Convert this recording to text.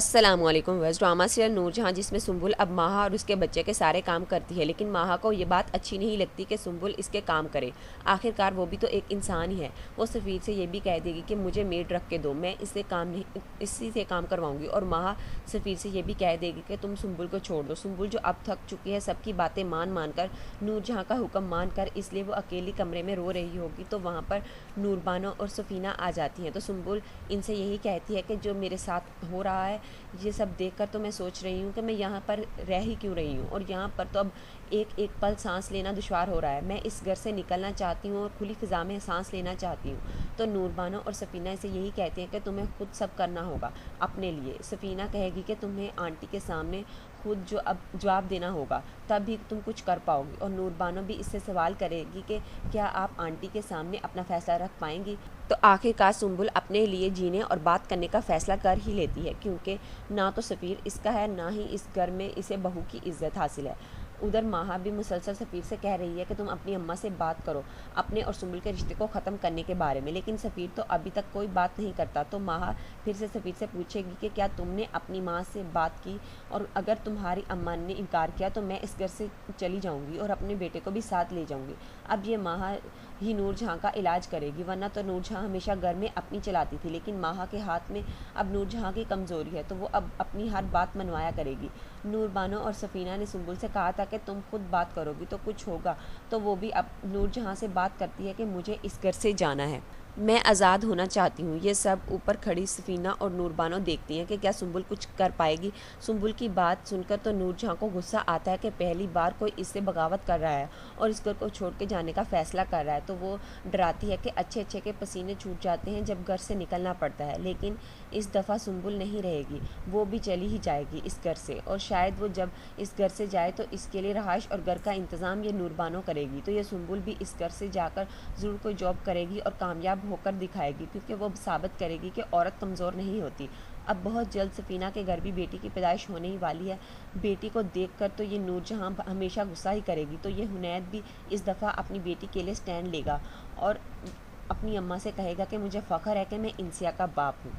अस्सलामुअलैकुम वैस drama serial Noor Jahan जिसमें सुंबुल अब माहा और उसके बच्चे के सारे काम करती है, लेकिन माहा को ये बात अच्छी नहीं लगती कि सुंबुल इसके काम करे। आखिरकार वो भी तो एक इंसान ही है। वो सफ़ीर से ये भी कह देगी कि मुझे मेड रख के दो, मैं इससे काम नहीं इसी से काम करवाऊंगी। और माहा सफ़ीर से ये भी कह देगी कि तुम सुंबुल को छोड़ दो। सुंबुल जो अब थक चुकी है सबकी बातें मान कर, नूरजहां का हुक्म मान कर, इसलिए वो अकेली कमरे में रो रही होगी तो वहाँ पर नूरबानो और सफ़ीना आ जाती हैं। तो सुंबुल इनसे यही कहती है कि जो मेरे साथ हो रहा है ये सब देखकर तो मैं सोच रही हूँ कि मैं यहाँ पर रह ही क्यों रही हूँ, और यहाँ पर तो अब एक एक पल सांस लेना दुश्वार हो रहा है। मैं इस घर से निकलना चाहती हूँ और खुली फ़िज़ा में सांस लेना चाहती हूँ। तो नूरबानो और सफ़ीना इसे यही कहती हैं कि तुम्हें खुद सब करना होगा अपने लिए। सफ़ीना कहेगी कि तुम्हें आंटी के सामने खुद जो अब जवाब देना होगा, तब भी तुम कुछ कर पाओगी। और नूरबानो भी इससे सवाल करेगी कि क्या आप आंटी के सामने अपना फ़ैसला रख पाएंगी। तो आखिरकार सुंबुल अपने लिए जीने और बात करने का फ़ैसला कर ही लेती है, क्योंकि ना तो सफ़ीर इसका है, ना ही इस घर में इसे बहू की इज्जत हासिल है। उधर माहा भी मुसलसल सफ़ीर से कह रही है कि तुम अपनी अम्मा से बात करो अपने और सुंबुल के रिश्ते को ख़त्म करने के बारे में, लेकिन सफ़ीर तो अभी तक कोई बात नहीं करता। तो माहा फिर से सफ़ीर से पूछेगी कि क्या तुमने अपनी माँ से बात की, और अगर तुम्हारी अम्मा ने इनकार किया तो मैं इस घर से चली जाऊँगी और अपने बेटे को भी साथ ले जाऊँगी। अब ये माहा ही नूरजहां का इलाज करेगी, वरना तो नूरजहां हमेशा घर में अपनी चलाती थी, लेकिन माहा के हाथ में अब नूरजहां की कमज़ोरी है तो वो अब अपनी हर बात मनवाया करेगी। नूरबानो और सफ़ीना ने सुंबुल से कहा था कि तुम खुद बात करोगी तो कुछ होगा, तो वो भी अब नूरजहां से बात करती है कि मुझे इस घर से जाना है, मैं आज़ाद होना चाहती हूँ। ये सब ऊपर खड़ी सफ़ीना और नूरबानो देखती हैं कि क्या सुंबुल कुछ कर पाएगी। सुंबुल की बात सुनकर तो नूरजहां को गुस्सा आता है कि पहली बार कोई इससे बगावत कर रहा है और इस घर को छोड़ के जाने का फ़ैसला कर रहा है। तो वो डराती है कि अच्छे अच्छे के पसीने छूट जाते हैं जब घर से निकलना पड़ता है, लेकिन इस दफ़ा सुंबुल नहीं रहेगी, वो भी चली ही जाएगी इस घर से। और शायद वो जब इस घर से जाए तो इसके लिए रहाइश और घर का इंतज़ाम ये नूरबानो करेगी। तो ये सुंबुल भी इस घर से जाकर ज़रूर कोई जॉब करेगी और कामयाब होकर दिखाएगी, क्योंकि वो साबित करेगी कि औरत कमज़ोर नहीं होती। अब बहुत जल्द सफ़ीना के घर भी बेटी की पैदाइश होने ही वाली है। बेटी को देखकर तो ये नूरजहां हमेशा गुस्सा ही करेगी, तो ये हुनैद भी इस दफ़ा अपनी बेटी के लिए स्टैंड लेगा और अपनी अम्मा से कहेगा कि मुझे फ़ख्र है कि मैं इंसिया का बाप हूँ।